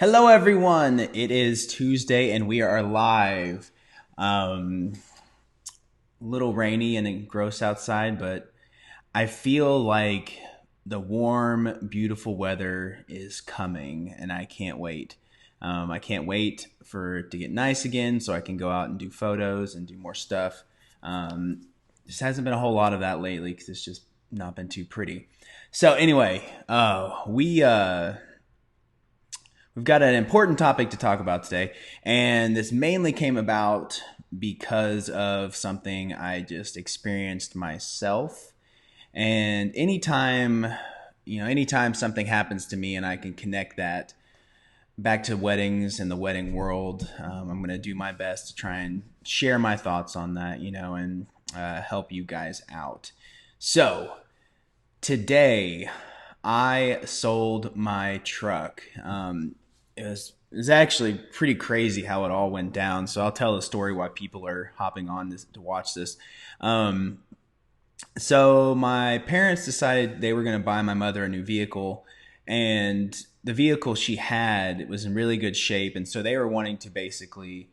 Hello, everyone. It is Tuesday and we are live. A little rainy and gross outside, but I feel like the warm, beautiful weather is coming and I can't wait. I can't wait for it to get nice again so I can go out and do photos and do more stuff. Just hasn't been a whole lot of that lately because it's just not been too pretty. So, anyway, we've got an important topic to talk about today, and this mainly came about because of something I just experienced myself. And anytime something happens to me and I can connect that back to weddings and the wedding world, I'm going to do my best to try and share my thoughts on that, and help you guys out. So, today, I sold my truck. It was actually pretty crazy how it all went down. So I'll tell the story why people are hopping on this to watch this. Um, so my parents decided they were going to buy my mother a new vehicle, and the vehicle she had was in really good shape, and so they were wanting to basically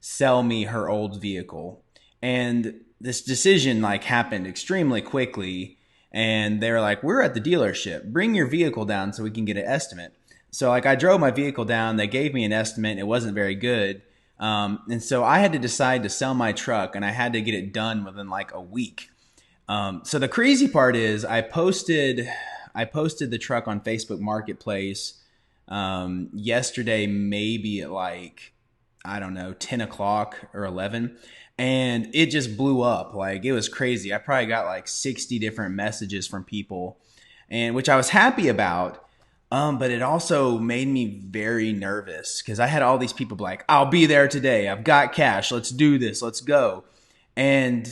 sell me her old vehicle. And this decision happened extremely quickly, and they were like, "We're at the dealership. Bring your vehicle down so we can get an estimate." So I drove my vehicle down. They gave me an estimate. It wasn't very good. And so I had to decide to sell my truck, and I had to get it done within like a week. So the crazy part is I posted the truck on Facebook Marketplace yesterday, maybe at I don't know, 10 o'clock or 11. And it just blew up. Like, it was crazy. I probably got like 60 different messages from people, and which I was happy about. But it also made me very nervous because I had all these people like, "I'll be there today. I've got cash. Let's do this. Let's go." And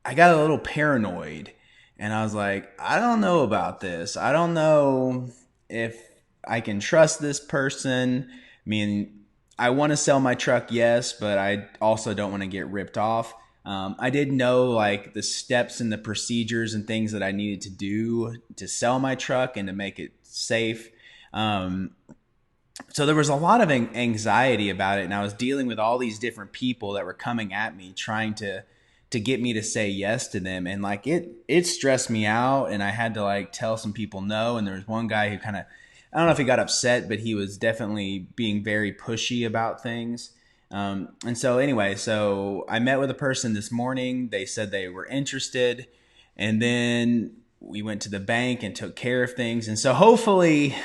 I got a little paranoid, and I was like, "I don't know about this. I don't know if I can trust this person." I mean, I want to sell my truck, yes, but I also don't want to get ripped off. I didn't know like the steps and the procedures and things that I needed to do to sell my truck and to make it safe. Um, so there was a lot of anxiety about it, and I was dealing with all these different people that were coming at me trying to get me to say yes to them, and like it stressed me out, and I had to like tell some people no. And there was one guy who kind of, I don't know if he got upset, but he was definitely being very pushy about things. And so anyway, so I met with a person this morning. They said they were interested, and then we went to the bank and took care of things. And so hopefully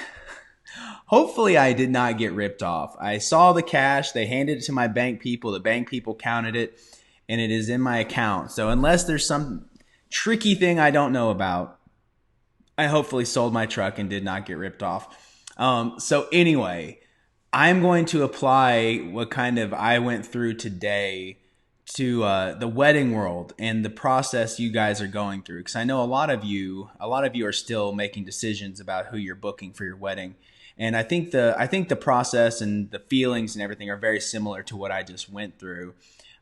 I did not get ripped off. I saw the cash. They handed it to my bank people. The bank people counted it, and it is in my account. So unless there's some tricky thing I don't know about, I hopefully sold my truck and did not get ripped off. So anyway, I'm going to apply what kind of I went through today to the wedding world and the process you guys are going through, because I know a lot of you are still making decisions about who you're booking for your wedding. And I think the process and the feelings and everything are very similar to what I just went through.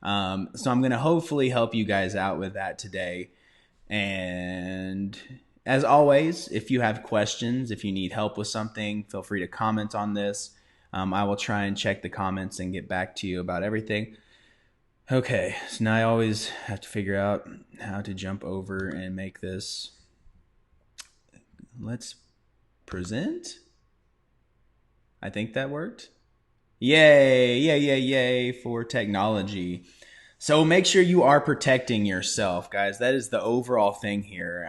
So I'm going to hopefully help you guys out with that today. And as always, if you have questions, if you need help with something, feel free to comment on this. I will try and check the comments and get back to you about everything. Okay, so now I always have to figure out how to jump over and make this. Let's present. I think that worked. Yay, yay, yay, yay for technology. So make sure you are protecting yourself, guys. That is the overall thing here.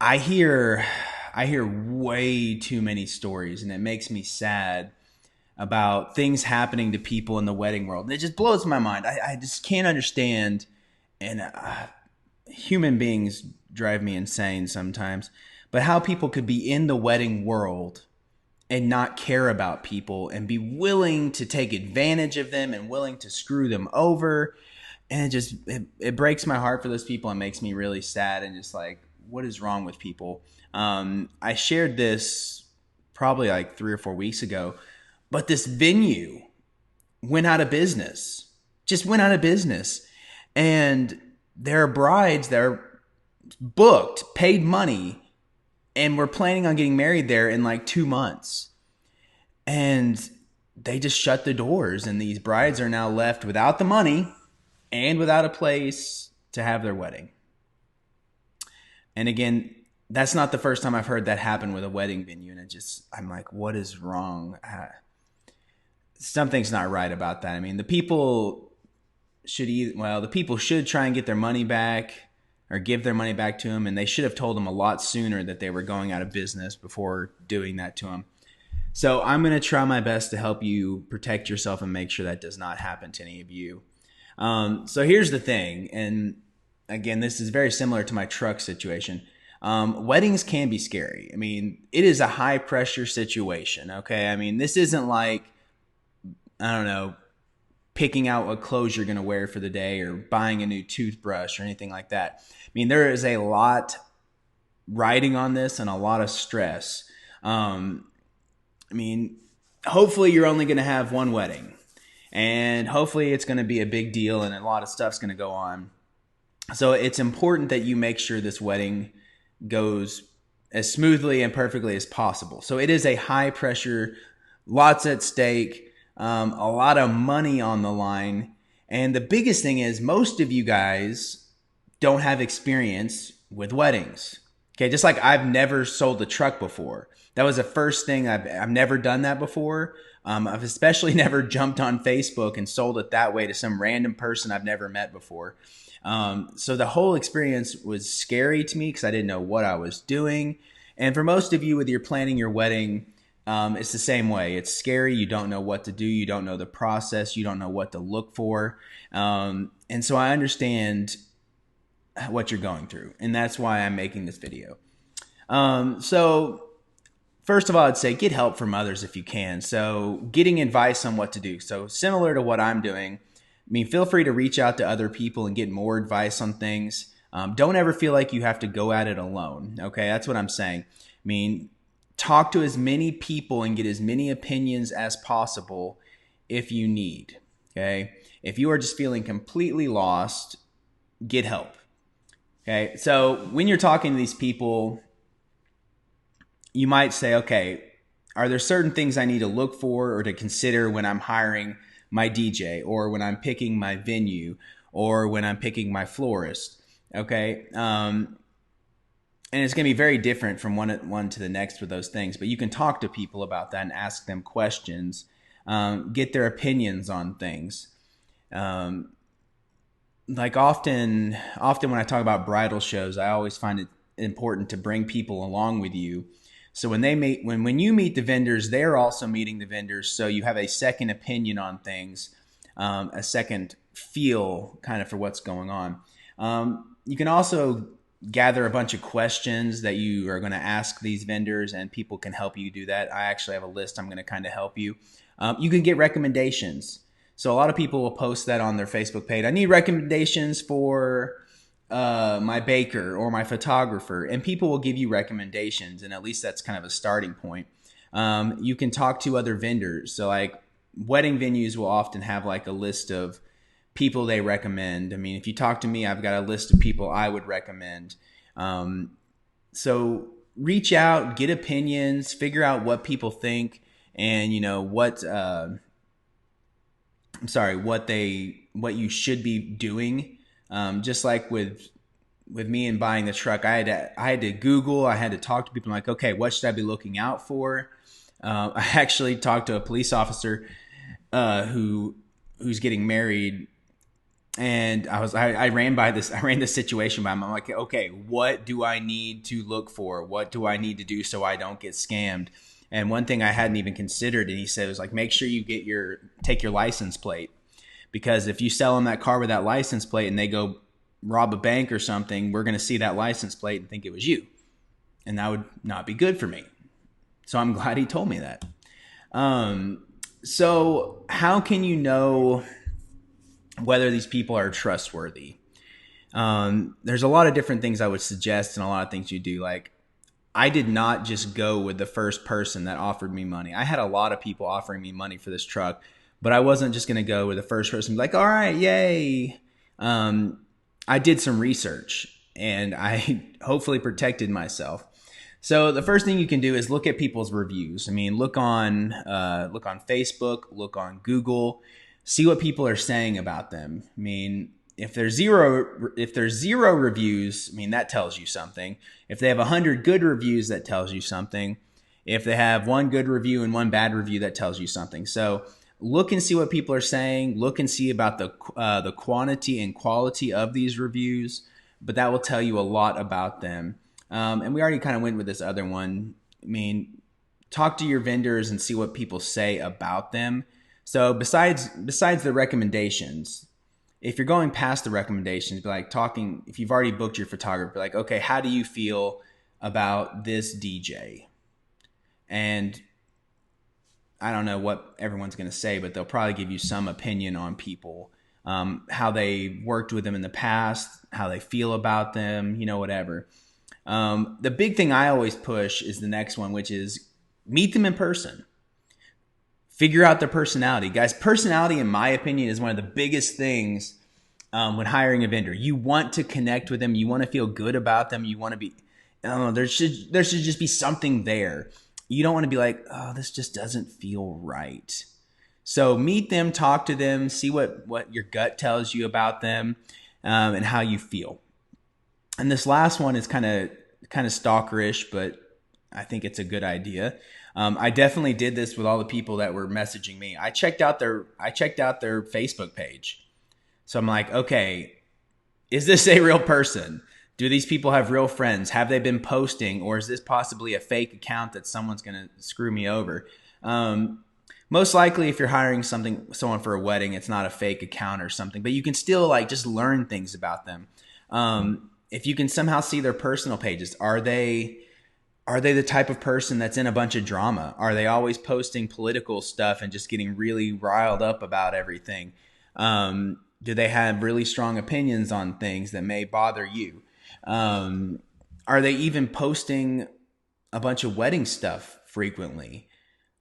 I hear I hear way too many stories, and it makes me sad about things happening to people in the wedding world. It just blows my mind. I just can't understand, and human beings drive me insane sometimes. But how people could be in the wedding world and not care about people and be willing to take advantage of them and willing to screw them over. And it breaks my heart for those people and makes me really sad and just like, what is wrong with people? I shared this probably like 3 or 4 weeks ago, but this venue went out of business, just went out of business. And there are brides that are booked, paid money, and we're planning on getting married there in like 2 months. And they just shut the doors, and these brides are now left without the money and without a place to have their wedding. And again, that's not the first time I've heard that happen with a wedding venue. And I'm like, what is wrong? Something's not right about that. I mean, the people should try and get their money back or give their money back to them. And they should have told them a lot sooner that they were going out of business before doing that to them. So I'm going to try my best to help you protect yourself and make sure that does not happen to any of you. So here's the thing. And again, this is very similar to my truck situation. Weddings can be scary. I mean, it is a high pressure situation. Okay. I mean, this isn't like, I don't know, picking out what clothes you're going to wear for the day or buying a new toothbrush or anything like that. I mean, there is a lot riding on this and a lot of stress. I mean, hopefully you're only going to have one wedding, and hopefully it's going to be a big deal and a lot of stuff's going to go on. So it's important that you make sure this wedding goes as smoothly and perfectly as possible. So it is a high pressure, lots at stake, a lot of money on the line. And the biggest thing is most of you guys don't have experience with weddings. Okay, just like I've never sold a truck before. That was the first thing. I've never done that before. I've especially never jumped on Facebook and sold it that way to some random person I've never met before. So the whole experience was scary to me because I didn't know what I was doing. And for most of you, with your planning your wedding, it's the same way. It's scary. You don't know what to do. You don't know the process. You don't know what to look for. And so I understand what you're going through. And that's why I'm making this video. So first of all, I'd say get help from others if you can. So getting advice on what to do. So similar to what I'm doing, I mean, feel free to reach out to other people and get more advice on things. Don't ever feel like you have to go at it alone. Okay, that's what I'm saying. I mean, talk to as many people and get as many opinions as possible if you need. Okay, if you are just feeling completely lost, get help. Okay, so when you're talking to these people, you might say, okay, are there certain things I need to look for or to consider when I'm hiring my DJ or when I'm picking my venue or when I'm picking my florist? Okay. And it's going to be very different from one to the next with those things, but you can talk to people about that and ask them questions, get their opinions on things. Like often when I talk about bridal shows, I always find it important to bring people along with you. So when you meet the vendors, they're also meeting the vendors. So you have a second opinion on things, a second feel kind of for what's going on. You can also gather a bunch of questions that you are going to ask these vendors, and people can help you do that. I actually have a list. I'm going to kind of help you. You can get recommendations. So a lot of people will post that on their Facebook page. I need recommendations for my baker or my photographer, and people will give you recommendations, and at least that's kind of a starting point. You can talk to other vendors. So like wedding venues will often have like a list of people they recommend. I mean, if you talk to me, I've got a list of people I would recommend. So reach out, get opinions, figure out what people think, and what you should be doing. Just like with me and buying the truck, I had to Google, I had to talk to people. I'm like, okay, what should I be looking out for? I actually talked to a police officer who's getting married, and I ran this situation by him. I'm like, okay, what do I need to look for? What do I need to do so I don't get scammed? And one thing I hadn't even considered, and he said, was like, make sure you take your license plate. Because if you sell them that car with that license plate and they go rob a bank or something, we're going to see that license plate and think it was you. And that would not be good for me. So I'm glad he told me that. So how can you know whether these people are trustworthy? There's a lot of different things I would suggest and a lot of things you do. Like, I did not just go with the first person that offered me money. I had a lot of people offering me money for this truck, but I wasn't just going to go with the first person and be like, all right, yay. I did some research, and I hopefully protected myself. So the first thing you can do is look at people's reviews. I mean, look on Facebook, look on Google, see what people are saying about them. I mean, if there's zero reviews, I mean that tells you something. If they have 100 good reviews, that tells you something. If they have one good review and one bad review, that tells you something. So look and see what people are saying. Look and see about the quantity and quality of these reviews, but that will tell you a lot about them. And we already kind of went with this other one. I mean, talk to your vendors and see what people say about them. So besides the recommendations, if you're going past the recommendations, be like talking, if you've already booked your photographer, like, okay, how do you feel about this DJ? And I don't know what everyone's going to say, but they'll probably give you some opinion on people, how they worked with them in the past, how they feel about them, whatever. The big thing I always push is the next one, which is meet them in person. Figure out their personality. Guys, personality, in my opinion, is one of the biggest things when hiring a vendor. You want to connect with them. You want to feel good about them. You want to be, there should just be something there. You don't want to be like, oh, this just doesn't feel right. So meet them, talk to them, see what your gut tells you about them, and how you feel. And this last one is kind of stalkerish, but I think it's a good idea. I definitely did this with all the people that were messaging me. I checked out their Facebook page. So I'm like, okay, is this a real person? Do these people have real friends? Have they been posting, or is this possibly a fake account that someone's going to screw me over? Most likely, if you're hiring someone for a wedding, it's not a fake account or something, but you can still just learn things about them. If you can somehow see their personal pages, are they the type of person that's in a bunch of drama? Are they always posting political stuff and just getting really riled up about everything? Do they have really strong opinions on things that may bother you? Are they even posting a bunch of wedding stuff frequently?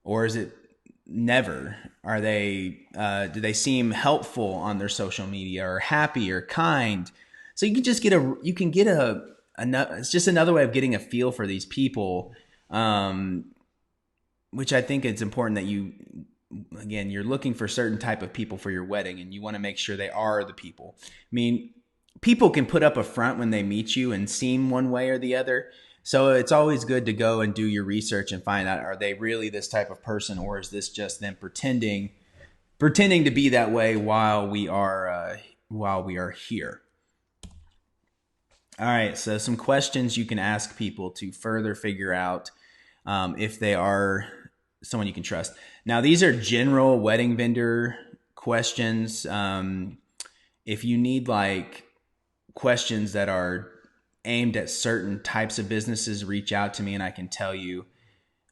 Or is it never? Are they, do they seem helpful on their social media, or happy or kind? So you can just it's just another way of getting a feel for these people, which I think it's important that you're looking for certain type of people for your wedding, and you want to make sure they are the people. I mean, people can put up a front when they meet you and seem one way or the other. So it's always good to go and do your research and find out, are they really this type of person, or is this just them pretending to be that way while we are here? All right, so some questions you can ask people to further figure out if they are someone you can trust. Now, these are general wedding vendor questions. If you need questions that are aimed at certain types of businesses, reach out to me and I can tell you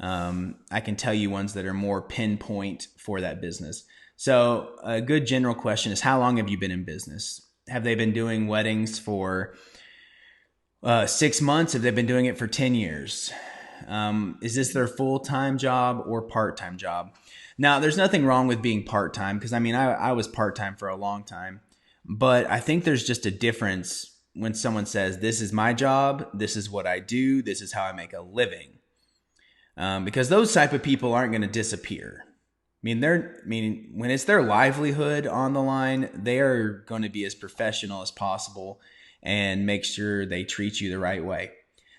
ones that are more pinpoint for that business. So a good general question is, how long have you been in business? Have they been doing weddings for 6 months? Have they been doing it for 10 years? Is this their full-time job or part-time job? Now, there's nothing wrong with being part-time, because I was part-time for a long time, but I think there's just a difference when someone says, this is my job, this is what I do, this is how I make a living. Because those type of people aren't going to disappear. When it's their livelihood on the line, they are going to be as professional as possible and make sure they treat you the right way.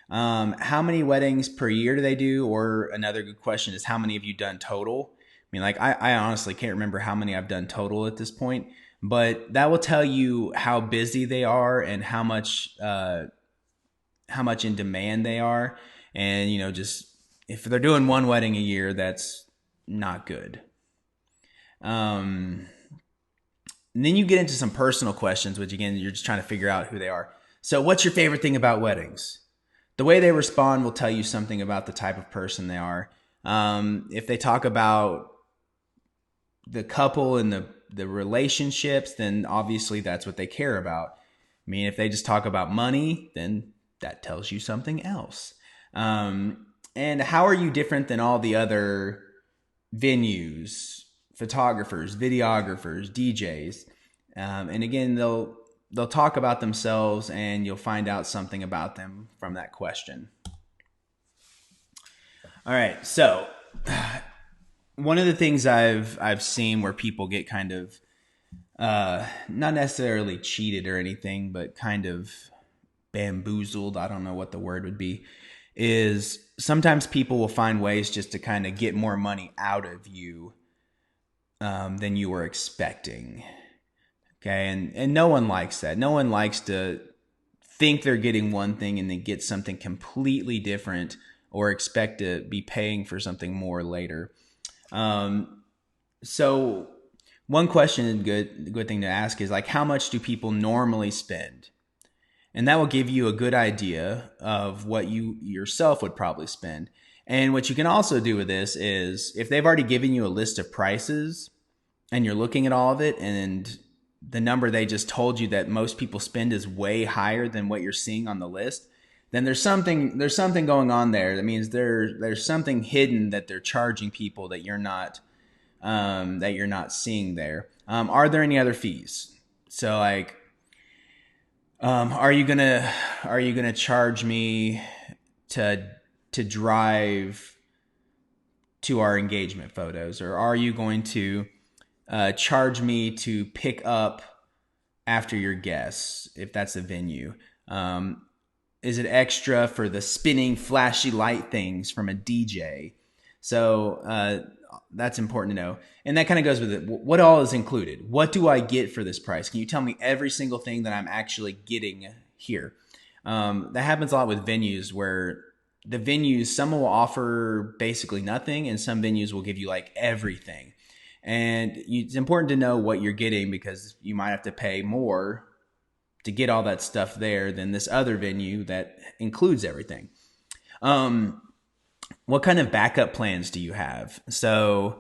How many weddings per year do they do? Or another good question is, how many have you done total? I honestly can't remember how many I've done total at this point, but that will tell you how busy they are and how much in demand they are. And, just if they're doing one wedding a year, that's not good. And then you get into some personal questions, which again, you're just trying to figure out who they are. So what's your favorite thing about weddings? The way they respond will tell you something about the type of person they are. If they talk about the couple and the relationships, then obviously that's what they care about. If they just talk about money, then that tells you something else. And how are you different than all the other venues, photographers, videographers, DJs? And again, they'll talk about themselves, and you'll find out something about them from that question. All right. So one of the things I've seen where people get kind of not necessarily cheated or anything, but kind of bamboozled, I don't know what the word would be, is sometimes people will find ways just to kind of get more money out of you than you were expecting. Okay, and no one likes that. No one likes to think they're getting one thing and then get something completely different or expect to be paying for something more later. Um, so one question, good thing to ask is like, how much do people normally spend? And that will give you a good idea of what you yourself would probably spend. And what you can also do with this is if they've already given you a list of prices and you're looking at all of it and the number they just told you that most people spend is way higher than what you're seeing on the list, then there's something going on there. That means there's something hidden that they're charging people that you're not seeing there. Are there any other fees? So like, are you gonna charge me to drive to our engagement photos, or are you going to charge me to pick up after your guests if that's a venue? Is it extra for the spinning flashy light things from a DJ? So that's important to know. And that kind of goes with it. What all is included? What do I get for this price? Can you tell me every single thing that I'm actually getting here? That happens a lot with venues where the venues, some will offer basically nothing and some venues will give you like everything. And it's important to know what you're getting because you might have to pay more to get all that stuff there than this other venue that includes everything. What kind of backup plans do you have? So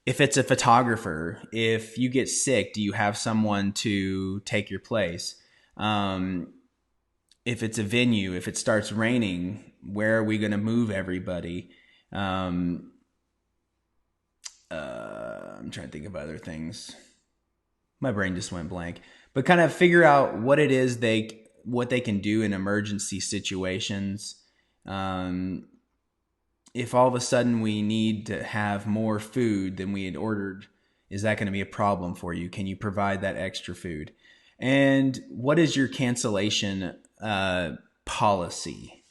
if it's a photographer, if you get sick, do you have someone to take your place? If it's a venue, if it starts raining, where are we going to move everybody? I'm trying to think of other things. My brain just went blank. But kind of figure out what it is what they can do in emergency situations. If all of a sudden we need to have more food than we had ordered, is that going to be a problem for you? Can you provide that extra food? And what is your cancellation policy?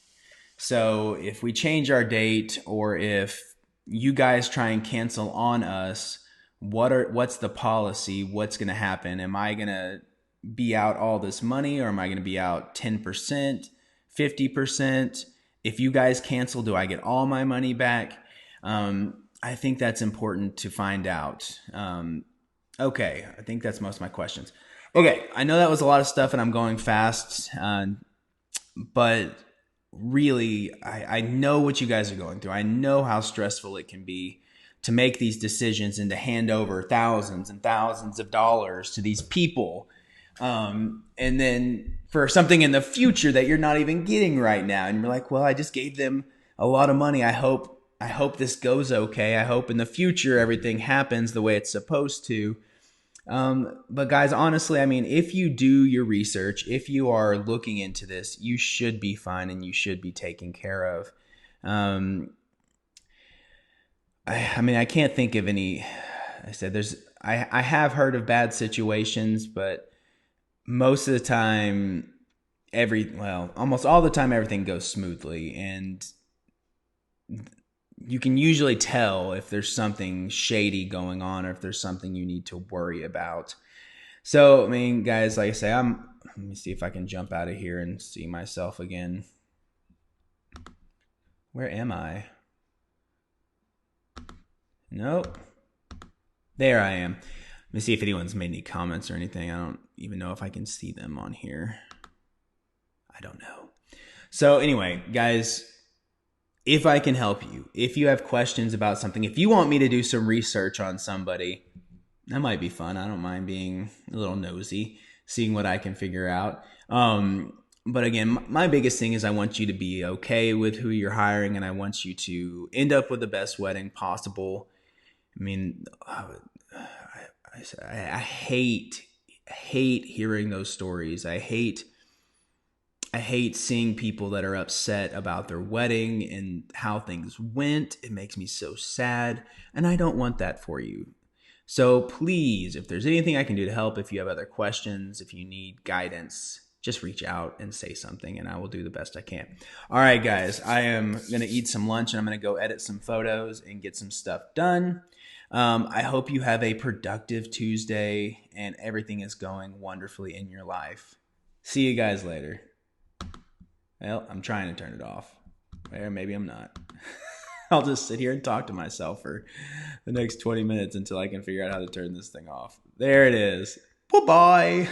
So if we change our date or if you guys try and cancel on us, what's the policy? What's going to happen? Am I going to be out all this money or am I going to be out 10%, 50%? If you guys cancel, do I get all my money back? I think that's important to find out. Okay, I think that's most of my questions. Okay, I know that was a lot of stuff and I'm going fast, but really, I know what you guys are going through. I know how stressful it can be to make these decisions and to hand over thousands and thousands of dollars to these people. And then for something in the future that you're not even getting right now. And you're like, well, I just gave them a lot of money. I hope this goes okay. I hope in the future everything happens the way it's supposed to. But guys, honestly, I mean, if you do your research, if you are looking into this, you should be fine and you should be taken care of. I mean, I can't think of any. I said I have heard of bad situations, but most of the time, almost all the time, everything goes smoothly, and you can usually tell if there's something shady going on or if there's something you need to worry about. So, I mean, guys, like I say, let me see if I can jump out of here and see myself again. Where am I? Nope. There I am. Let me see if anyone's made any comments or anything. I don't even know if I can see them on here. I don't know. So anyway, guys, if I can help you, if you have questions about something, if you want me to do some research on somebody, that might be fun. I don't mind being a little nosy, seeing what I can figure out. But again, my biggest thing is I want you to be okay with who you're hiring, and I want you to end up with the best wedding possible. I mean, I hate hearing those stories. I hate I hate seeing people that are upset about their wedding and how things went. It makes me so sad, and I don't want that for you. So please, if there's anything I can do to help, if you have other questions, if you need guidance, just reach out and say something, and I will do the best I can. All right, guys, I am going to eat some lunch, and I'm going to go edit some photos and get some stuff done. I hope you have a productive Tuesday and everything is going wonderfully in your life. See you guys later. Well, I'm trying to turn it off. Or maybe I'm not. I'll just sit here and talk to myself for the next 20 minutes until I can figure out how to turn this thing off. There it is. Bye-bye.